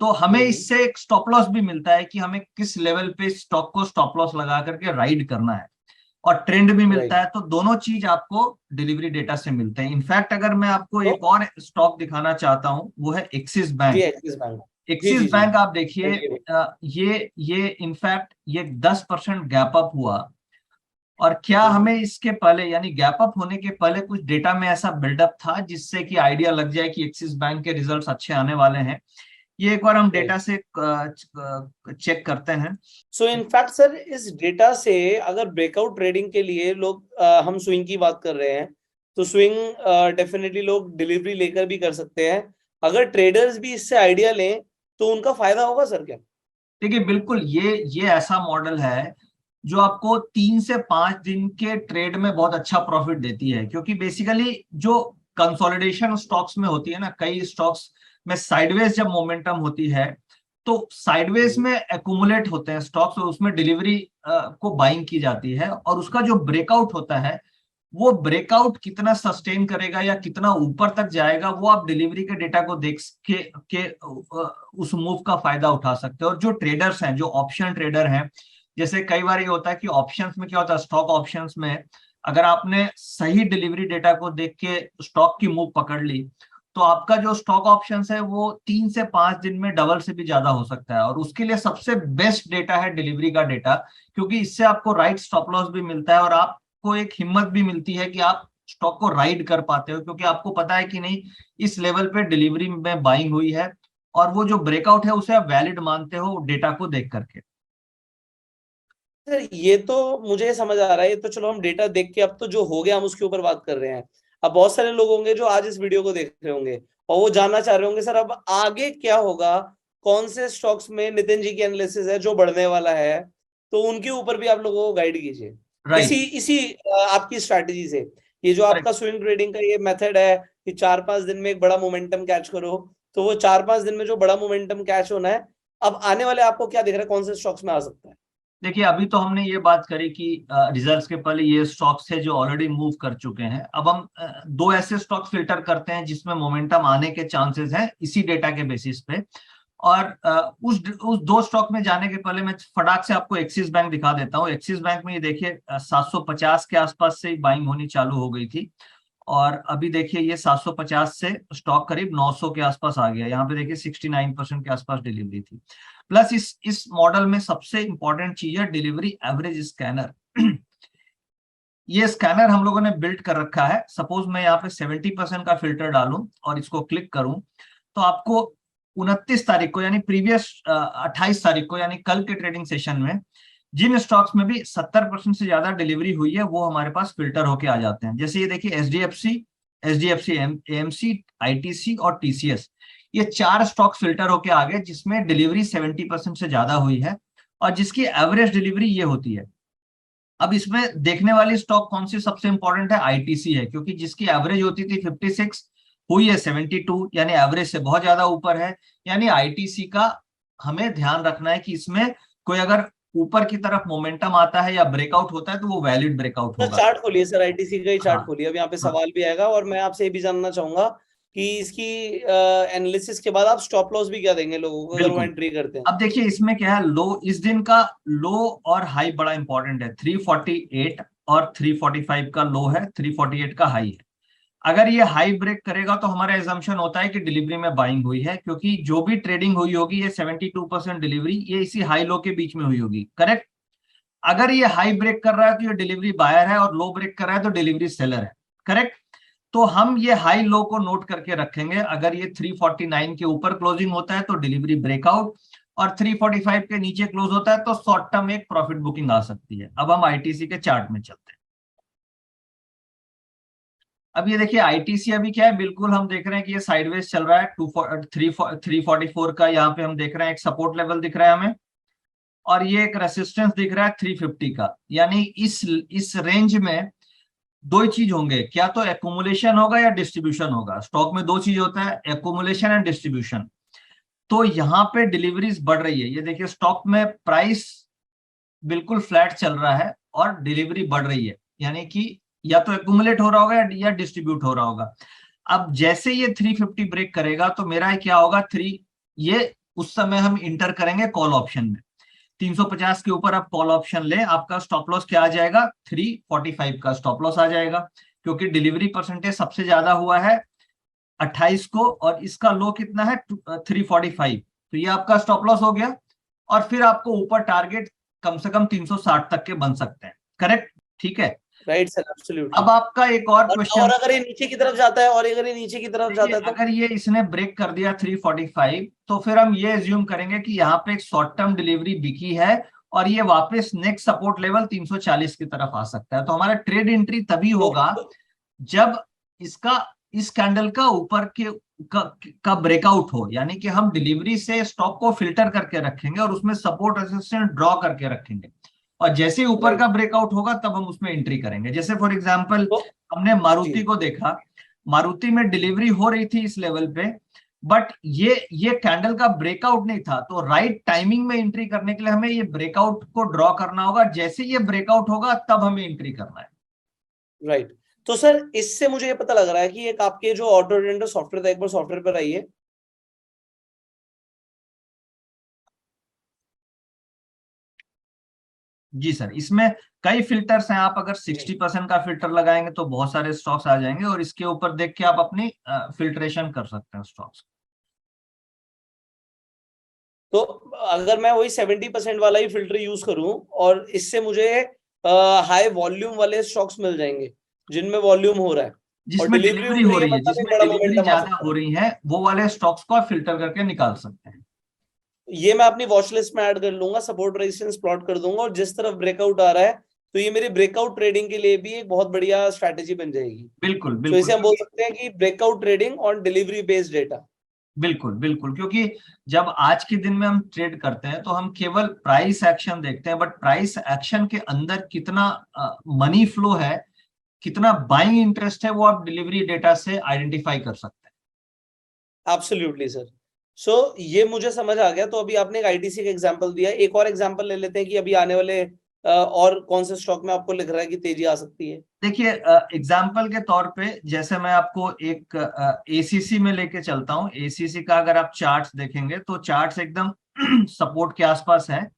तो हमें इससे एक स्टॉप लॉस भी मिलता है कि हमें किस लेवल पे स्टॉक को स्टॉप लॉस लगा करके राइड करना है, और ट्रेंड भी मिलता है। तो दोनों चीज आपको डिलीवरी डेटा से मिलते हैं। इनफैक्ट अगर मैं आपको एक और स्टॉक दिखाना चाहता हूं, वो है एक्सिस बैंक। एक्सिस बैंक आप देखिए ये इनफैक्ट ये 10% गैप अप हुआ, और क्या हमें इसके पहले यानी गैप अप होने के पहले कुछ डेटा में ऐसा बिल्डअप था जिससे कि आइडिया लग जाए कि एक्सिस बैंक के रिजल्ट्स अच्छे आने वाले हैं? ये एक बार हम डेटा से चेक करते हैं। सो इनफैक्ट सर, इस डेटा से अगर ब्रेकआउट ट्रेडिंग के लिए लोग हम स्विंग की बात कर रहे हैं तो स्विंग डेफिनेटली लोग डिलीवरी लेकर भी कर सकते हैं। अगर ट्रेडर्स भी इससे आइडिया लें तो उनका फायदा होगा सर क्या? देखिए बिल्कुल, ये ऐसा मॉडल है जो आपको 3 से 5 दिन के ट्रेड में बहुत अच्छा प्रॉफिट देती है, क्योंकि बेसिकली जो कंसोलिडेशन स्टॉक्स में होती है ना, कई स्टॉक्स में साइडवेज जब मोमेंटम होती है तो साइडवेज में एक्यूमुलेट होते हैं स्टॉक्स और उसमें डिलीवरी को बाइंग की जाती है, और उसका जो ब्रेकआउट होता है वो ब्रेकआउट कितना सस्टेन करेगा या कितना ऊपर तक जाएगा, वो आप डिलीवरी के डेटा को देख के उस मूव का फायदा उठा सकते हो। और जो ट्रेडर्स हैं, जो ऑप्शन ट्रेडर हैं, जैसे कई बार ये होता है कि ऑप्शंस में क्या होता है, स्टॉक ऑप्शंस में अगर आपने सही डिलीवरी डेटा को देख के स्टॉक की मूव पकड़ ली तो आपका जो स्टॉक ऑप्शंस है वो 3 से 5 दिन में डबल से भी ज्यादा हो सकता है। और उसके लिए सबसे बेस्ट डेटा है डिलीवरी का डेटा, क्योंकि इससे आपको राइट स्टॉप लॉस भी मिलता है और आपको एक हिम्मत भी मिलती है कि आप स्टॉक को राइड कर पाते हो, क्योंकि आपको पता है कि नहीं इस लेवल पे डिलीवरी में बाइंग हुई है, और वो जो ब्रेकआउट है उसे आप वैलिड मानते हो डेटा को देख करके। सर ये तो मुझे समझ आ रहा है, ये तो चलो हम डेटा देख के अब तो जो हो गया हम उसके ऊपर बात कर रहे हैं। अब बहुत सारे लोग होंगे जो आज इस वीडियो को देख रहे होंगे और वो जानना चाह रहे होंगे सर अब आगे क्या होगा, कौन से स्टॉक्स में नितिन जी की एनालिसिस है जो बढ़ने वाला है, तो उनके ऊपर भी आप लोगों को गाइड कीजिए। राइट। इसी आपकी स्ट्रैटेजी से, ये जो आपका स्विंग ट्रेडिंग का ये मेथड है कि 4-5 दिन में एक बड़ा मोमेंटम कैच करो, तो वो 4-5 दिन में जो बड़ा मोमेंटम कैच होना है, अब आने वाले आपको क्या दिख रहा है, कौन से स्टॉक्स में आ सकता है? देखिए, अभी तो हमने ये बात करी कि रिजल्ट्स के पहले ये स्टॉक्स थे जो ऑलरेडी मूव कर चुके हैं। अब हम दो ऐसे स्टॉक्स फिल्टर करते हैं जिसमें मोमेंटम आने के चांसेस हैं इसी डेटा के बेसिस पे। और उस दो स्टॉक में जाने के पहले मैं फटाक से आपको एक्सिस बैंक दिखा देता हूँ। एक्सिस बैंक में ये देखिए 750 के आसपास से बाइंग होनी चालू हो गई थी, और अभी देखिए ये 750 से स्टॉक करीब 900 के आसपास आ गया। यहाँ पे देखिए 69% के आसपास डिलीवरी थी। प्लस इस मॉडल में सबसे इंपॉर्टेंट चीज है डिलीवरी एवरेज स्कैनर। ये स्कैनर हम लोगों ने बिल्ड कर रखा है। सपोज मैं यहाँ पे 70% का फिल्टर डालूं और इसको क्लिक करूं, तो आपको 29 तारीख को यानी प्रीवियस 28 तारीख को यानी कल के ट्रेडिंग सेशन में जिन स्टॉक्स में भी 70% से ज्यादा डिलीवरी हुई है वो हमारे पास फिल्टर होके आ जाते हैं। जैसे ये देखिए एचडीएफसी एएमसी, आईटीसी और टीसीएस, ये 4 स्टॉक्स फिल्टर होके आ गए जिसमें डिलीवरी 70% से ज्यादा हुई है और जिसकी एवरेज डिलीवरी ये होती है। अब इसमें देखने वाली स्टॉक कौन सी सबसे इंपॉर्टेंट है? आईटीसी है, क्योंकि जिसकी एवरेज होती थी 56, हुई है 72, यानी एवरेज से बहुत ज्यादा ऊपर है। यानी आईटीसी का हमें ध्यान रखना है कि इसमें कोई अगर ऊपर की तरफ मोमेंटम आता है या ब्रेकआउट होता है तो वो वैलिड ब्रेकआउट होगा। चार्ट खोलिए सर, आईटीसी का ही चार्ट हाँ, खोलिए। अब यहाँ पे हाँ, सवाल भी आएगा और मैं आपसे ये भी जानना चाहूंगा कि इसकी एनालिसिस के बाद आप स्टॉप लॉस भी क्या देंगे लोगों को अगर वो बिल्कुल। एंट्री करते हैं? अब देखिए इसमें क्या है, लो, इस दिन का लो और हाई बड़ा इंपॉर्टेंट है। 348 और 345 का लो है, 348 का हाई है। अगर ये हाई ब्रेक करेगा तो हमारा एजम्पशन होता है कि डिलीवरी में बाइंग हुई है, क्योंकि जो भी ट्रेडिंग हुई होगी ये 72% डिलीवरी ये इसी हाई लो के बीच में हुई होगी। करेक्ट। अगर ये हाई ब्रेक कर रहा है तो ये डिलीवरी बायर है, और लो ब्रेक कर रहा है तो डिलीवरी सेलर है। करेक्ट। तो हम ये हाई लो को नोट करके रखेंगे। अगर ये 349 के ऊपर क्लोजिंग होता है तो डिलीवरी ब्रेकआउट, और 345 के नीचे क्लोज होता है तो शॉर्ट टर्म एक प्रॉफिट बुकिंग आ सकती है। अब हम आईटीसी के चार्ट में चलते हैं। अब ये देखिए आईटीसी अभी क्या है, बिल्कुल हम देख रहे हैं कि ये साइडवेज चल रहा है। 344 का यहाँ पे हम देख रहे हैं एक सपोर्ट लेवल दिख रहा है हमें, और ये एक रेसिस्टेंस दिख रहा है 350 का। यानी इस रेंज में दो ही चीज होंगे, क्या तो एकुमुलेशन होगा या डिस्ट्रीब्यूशन होगा। स्टॉक में दो चीज होता है, एकुमुलेशन एंड डिस्ट्रीब्यूशन। तो यहाँ पे डिलीवरीज बढ़ रही है। ये देखिए स्टॉक में प्राइस बिल्कुल फ्लैट चल रहा है और डिलीवरी बढ़ रही है, यानी कि या तो एकुमुलेट हो रहा होगा या डिस्ट्रीब्यूट हो रहा होगा। अब जैसे ये 350 ब्रेक करेगा तो मेरा क्या होगा, ये उस समय हम इंटर करेंगे कॉल ऑप्शन में। 350 के ऊपर आप कॉल ऑप्शन ले, आपका स्टॉप लॉस क्या आ जाएगा, 345 का स्टॉप लॉस आ जाएगा, क्योंकि डिलीवरी परसेंटेज सबसे ज्यादा हुआ है 28 को, और इसका लो कितना है 345। तो ये आपका स्टॉप लॉस हो गया, और फिर आपको ऊपर टारगेट कम से कम 360 तक के बन सकते हैं। करेक्ट, ठीक है। Right sir, absolutely. अब आपका एक और क्वेश्चन, और अगर ये नीचे की तरफ जाता है, और अगर ये नीचे की तरफ जाता है तो अगर ये इसने ब्रेक कर दिया 345, तो फिर हम ये एज्यूम करेंगे कि यहाँ पे एक शॉर्ट टर्म डिलीवरी बिकी है, और ये वापस नेक्स्ट सपोर्ट लेवल 340 की तरफ आ सकता है। तो हमारा ट्रेड एंट्री तभी होगा जब इस कैंडल का ऊपर का ब्रेकआउट हो, यानी कि हम डिलीवरी से स्टॉक को फिल्टर करके रखेंगे और उसमें सपोर्ट रेजिस्टेंस ड्रॉ करके रखेंगे, और जैसे ही ऊपर का ब्रेकआउट होगा तब हम उसमें एंट्री करेंगे। जैसे फॉर एग्जांपल हमने मारुति को देखा, मारुति में डिलीवरी हो रही थी इस लेवल पे, बट ये कैंडल का ब्रेकआउट नहीं था। तो राइट टाइमिंग में एंट्री करने के लिए हमें ये ब्रेकआउट को ड्रॉ करना होगा। जैसे ये ब्रेकआउट होगा तब हमें एंट्री करना है। राइट। तो सर इससे मुझे ये पता लग रहा है कि एक आपके जो ऑटो ट्रेडर सॉफ्टवेयर था, एक बार सॉफ्टवेयर पर आइए। जी सर, इसमें कई फिल्टर्स हैं। आप अगर 60% का फिल्टर लगाएंगे तो बहुत सारे स्टॉक्स आ जाएंगे, और इसके ऊपर देख के आप अपनी फिल्ट्रेशन कर सकते हैं स्टॉक्स। तो अगर मैं वही 70% वाला ही फिल्टर यूज करूं, और इससे मुझे हाई वॉल्यूम वाले स्टॉक्स मिल जाएंगे जिनमें वॉल्यूम हो रहा है और जिसमें डिलीवरी डिलीवरी हो हो रही है, रही है, मतलब एक जिसमें बड़ा डिलीवरी मोमेंटम आ ज्यादा सकता हो रही है, वो वाले स्टॉक्स को आप फिल्टर करके निकाल सकते हैं। है। ये मैं अपनी वॉच लिस्ट में ऐड कर लूंगा, सपोर्ट रेजिस्टेंस प्लॉट कर दूंगा, और जिस तरफ ब्रेकआउट आ रहा है तो ये मेरी ब्रेकआउट ट्रेडिंग के लिए भी एक बहुत बढ़िया स्ट्रैटेजी बन जाएगी। बिल्कुल तो बिल्कुल। इसे हम बोल सकते हैं कि breakout trading on delivery based data. बिल्कुल बिल्कुल, क्योंकि जब आज के दिन में हम ट्रेड करते हैं तो हम केवल प्राइस एक्शन देखते हैं, बट प्राइस एक्शन के अंदर कितना मनी फ्लो है, कितना बाइंग इंटरेस्ट है, वो आप डिलीवरी डेटा से आइडेंटिफाई कर सकते हैं। Absolutely sir. सो ये मुझे समझ आ गया। तो अभी आपने एक आईटीसी का एग्जांपल दिया, एक और एग्जांपल ले लेते हैं कि अभी आने वाले और कौन से स्टॉक में आपको लग रहा है कि तेजी आ सकती है। देखिए एग्जाम्पल के तौर पे जैसे मैं आपको एक एसीसी में लेके चलता हूँ। एसीसी का अगर आप चार्ट्स देखेंगे तो चार्ट्स एकदम सपोर्ट के आसपास है,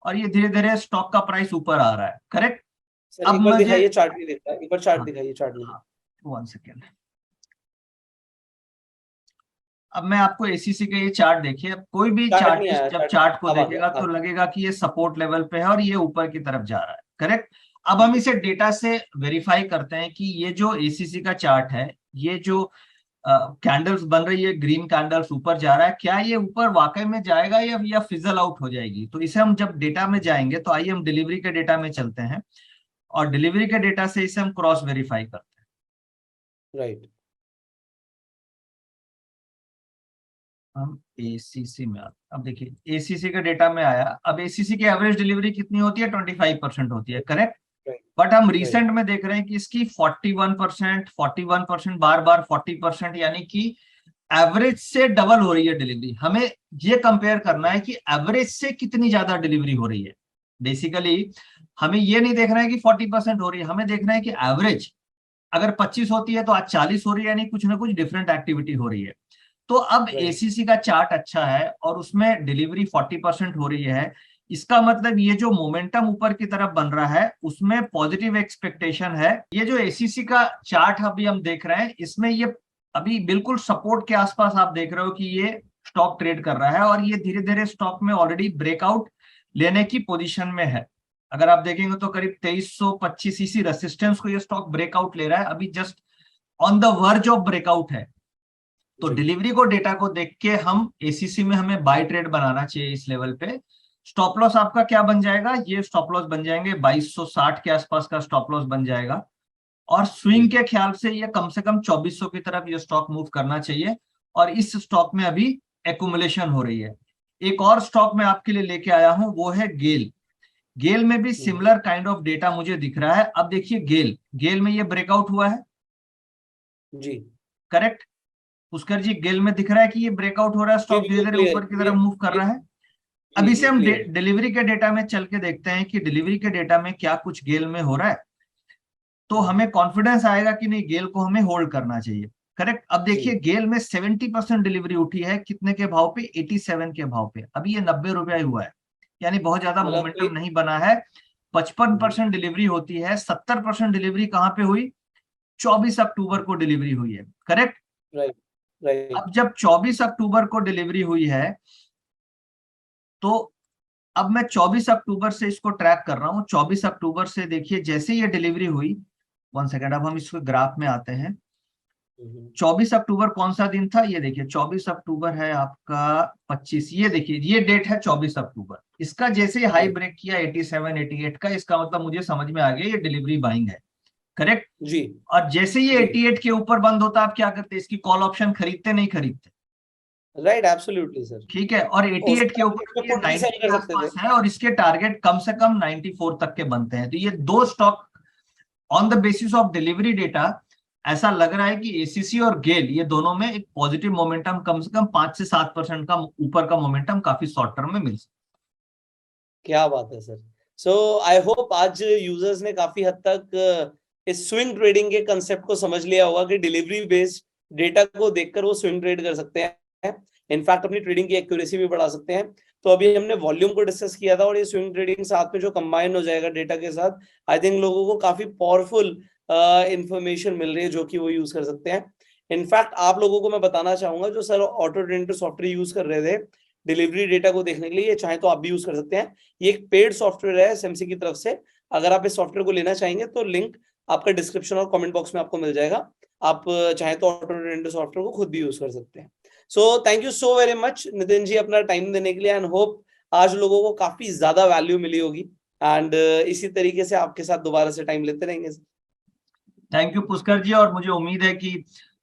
और ये धीरे धीरे स्टॉक का प्राइस ऊपर आ रहा है, करेक्ट। सर अब एक बार मुझे दिखाइए चार्ट भी देखता है, एक बार चार्ट हाँ, दिखाइए, चार्ट में। हाँ, 1 सेकेंड। अब मैं आपको एसीसी का ये चार्ट देखिए, अब कोई भी चार्ट नहीं चार्टिस्ट आया, जब चार्ट चार्ट को अब आ देखेगा गया, तो हाँ। लगेगा कि ये सपोर्ट लेवल पे है और ये ऊपर की तरफ जा रहा है, करेक्ट। अब हम इसे डेटा से वेरीफाई करते हैं कि ये जो एसीसी का चार्ट है, ये जो कैंडल्स बन रही है, ग्रीन कैंडल्स ऊपर जा रहा है, क्या ये ऊपर वाकई में जाएगा या फिजल आउट हो जाएगी। तो इसे हम जब डेटा में जाएंगे तो आइए हम डिलीवरी के डेटा में चलते हैं, और डिलीवरी के डेटा से इसे हम क्रॉस वेरीफाई करते हैं। राइट। हम एसीसी में आते, अब देखिए एसीसी के डेटा में आया। अब एसीसी की एवरेज डिलीवरी कितनी होती है, 25% होती है, करेक्ट। राइट। बट हम राइट। रिसेंट में देख रहे हैं कि इसकी 41%, 41%, बार बार 40%, यानी कि एवरेज से डबल हो रही है डिलीवरी। हमें ये कंपेयर करना है कि एवरेज से कितनी ज्यादा डिलीवरी हो रही है। बेसिकली हमें ये नहीं देखना है कि 40% हो रही है, हमें देखना है कि एवरेज अगर 25 होती है तो आज 40 हो रही है, यानी कुछ ना कुछ डिफरेंट एक्टिविटी हो रही है। तो अब राइट। एसीसी का चार्ट अच्छा है और उसमें डिलीवरी 40% हो रही है। इसका मतलब ये जो मोमेंटम ऊपर की तरफ बन रहा है उसमें पॉजिटिव एक्सपेक्टेशन है। ये जो एसीसी का चार्ट अभी हम देख रहे हैं, इसमें ये अभी बिल्कुल सपोर्ट के आसपास आप देख रहे हो कि ये स्टॉक ट्रेड कर रहा है, और ये धीरे धीरे स्टॉक में ऑलरेडी ब्रेकआउट लेने की पोजीशन में है। अगर आप देखेंगे तो करीब 2325 इसी रेसिस्टेंस को ये स्टॉक ब्रेकआउट ले रहा है, अभी just on the verge of breakout है। तो जी। डिलीवरी को डेटा को देख के हम एसीसी में हमें बाय ट्रेड बनाना चाहिए इस लेवल पे। स्टॉप लॉस आपका क्या बन जाएगा, ये स्टॉप लॉस बन जाएंगे 2260 के आसपास का स्टॉप लॉस बन जाएगा, और जी। स्विंग के ख्याल से ये कम से कम 2400 की तरफ ये स्टॉक मूव करना चाहिए। और इस स्टॉक में अभी एक्यूमुलेशन हो रही है। एक और स्टॉक मैं आपके लिए लेके आया हूं, वो है गेल। गेल में भी सिमिलर काइंड ऑफ डेटा मुझे दिख रहा है। अब देखिए गेल, गेल में ये ब्रेकआउट हुआ है, जी। करेक्ट। पुष्कर जी गेल में दिख रहा है कि ये ब्रेकआउट हो रहा है, जी स्टॉक धीरे बिल्कुल धीरे क्लियर, ऊपर की तरफ मूव कर रहा है। अब जी इसे जी हम क्लियर। डिलीवरी के डेटा में चल के देखते हैं कि डिलीवरी के डेटा में क्या कुछ गेल में हो रहा है, तो हमें कॉन्फिडेंस आएगा कि नहीं गेल को हमें होल्ड करना चाहिए, करेक्ट। अब देखिए जी। गेल में 70% डिलीवरी उठी है, कितने के भाव पे, 87 के भाव पे। अभी ये 90 रुपया ही हुआ है, यानी बहुत ज्यादा मतलब मोमेंटम नहीं बना है। 55% डिलीवरी होती है, 70% डिलीवरी कहाँ पे हुई, 24 अक्टूबर को डिलीवरी हुई है, करेक्ट। राइट। राइट। अब जब 24 अक्टूबर को डिलीवरी हुई है, तो अब मैं 24 अक्टूबर से इसको ट्रैक कर रहा हूं। 24 अक्टूबर से देखिए जैसे ये डिलीवरी हुई, 1 सेकेंड, अब हम इसको ग्राफ में आते हैं। 24 अक्टूबर कौन सा दिन था, ये देखिए 24 अक्टूबर है आपका 25, ये देखिए ये डेट है 24 अक्टूबर। इसका जैसे हाई राइट। ब्रेक किया 87 88 का, इसका मतलब मुझे समझ में आ गया ये डिलीवरी बाइंग है, करेक्ट। जी। और जैसे ये जी। 88 के ऊपर बंद होता आप क्या करते, इसकी कॉल ऑप्शन खरीदते नहीं खरीदते, राइट। Absolutely sir. ठीक है। और 88 के उसमें आप ऊपर इसको ये पुट भी 90 सेल के कर सकते थे। आसपास है, और इसके टारगेट कम से कम 94 तक के बनते हैं। तो ये दो stock on the basis of delivery data ऐसा लग रहा है कि एसीसी और गेल ये दोनों में एक पॉजिटिव मोमेंटम, कम से कम 5 से 7% का ऊपर का मोमेंटम काफी शॉर्ट टर्म में मिल सकता क्या बात है सर। सो आई होप आज यूजर्स ने काफी हद तक इस स्विंग ट्रेडिंग के कंसेप्ट को समझ लिया होगा कि डिलीवरी बेस्ड डेटा को देखकर वो स्विंग ट्रेड कर सकते हैं, इनफैक्ट अपनी ट्रेडिंग की एक्यूरेसी भी बढ़ा सकते हैं। तो अभी हमने वॉल्यूम को डिस्कस किया था, और ये स्विंग ट्रेडिंग साथ में जो कंबाइन हो जाएगा डेटा के साथ, आई थिंक लोगों को काफी पावरफुल इंफॉर्मेशन मिल रही है जो कि वो यूज कर सकते हैं। इनफैक्ट आप लोगों को मैं बताना चाहूंगा जो sir auto trader software use कर रहे थे डिलीवरी डेटा को देखने के लिए, ये चाहे तो आप भी यूज कर सकते हैं। ये एक पेड सॉफ्टवेयर है एसएमसी की तरफ से। अगर आप इस सॉफ्टवेयर को लेना चाहेंगे तो लिंक आपका डिस्क्रिप्शन और कमेंट बॉक्स में आपको मिल जाएगा। आप चाहे तो ऑटो ट्रेडर सॉफ्टवेयर को खुद भी यूज कर सकते हैं। So thank you so very much Nitin ji अपना टाइम देने के लिए, एंड होप आज लोगों को काफी ज्यादा वैल्यू मिली होगी। एंड इसी तरीके से आपके साथ दोबारा से टाइम लेते रहेंगे। है। थैंक यू पुष्कर जी, और मुझे उम्मीद है कि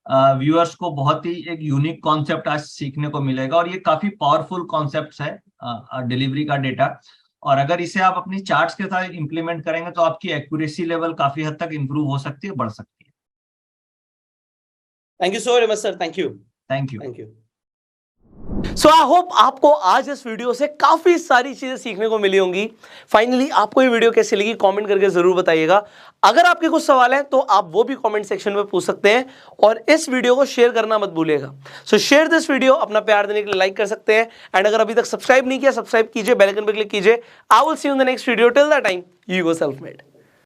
व्यूअर्स को बहुत ही एक यूनिक कॉन्सेप्ट आज सीखने को मिलेगा, और ये काफी पावरफुल कॉन्सेप्ट है डिलीवरी का डेटा। और अगर इसे आप अपनी चार्ट्स के साथ इंप्लीमेंट करेंगे तो आपकी एक्यूरेसी लेवल काफी हद तक इंप्रूव हो सकती है, बढ़ सकती है। Thank you so very much sir, thank you. Thank you. Thank you. So I hope आपको आज इस वीडियो से काफी सारी चीजें सीखने को मिली होंगी। फाइनली आपको ये वीडियो कैसी लगी कमेंट करके जरूर बताइएगा। अगर आपके कुछ सवाल हैं तो आप वो भी कमेंट सेक्शन में पूछ सकते हैं, और इस वीडियो को शेयर करना मत भूलिएगा। सो शेयर दिस वीडियो, अपना प्यार देने के लिए लाइक कर सकते हैं, एंड अगर अभी तक सब्सक्राइब नहीं किया सब्सक्राइब कीजिए, बेल आइकन पर क्लिक कीजिए। I will see you in the next video. Till that time, you go self made.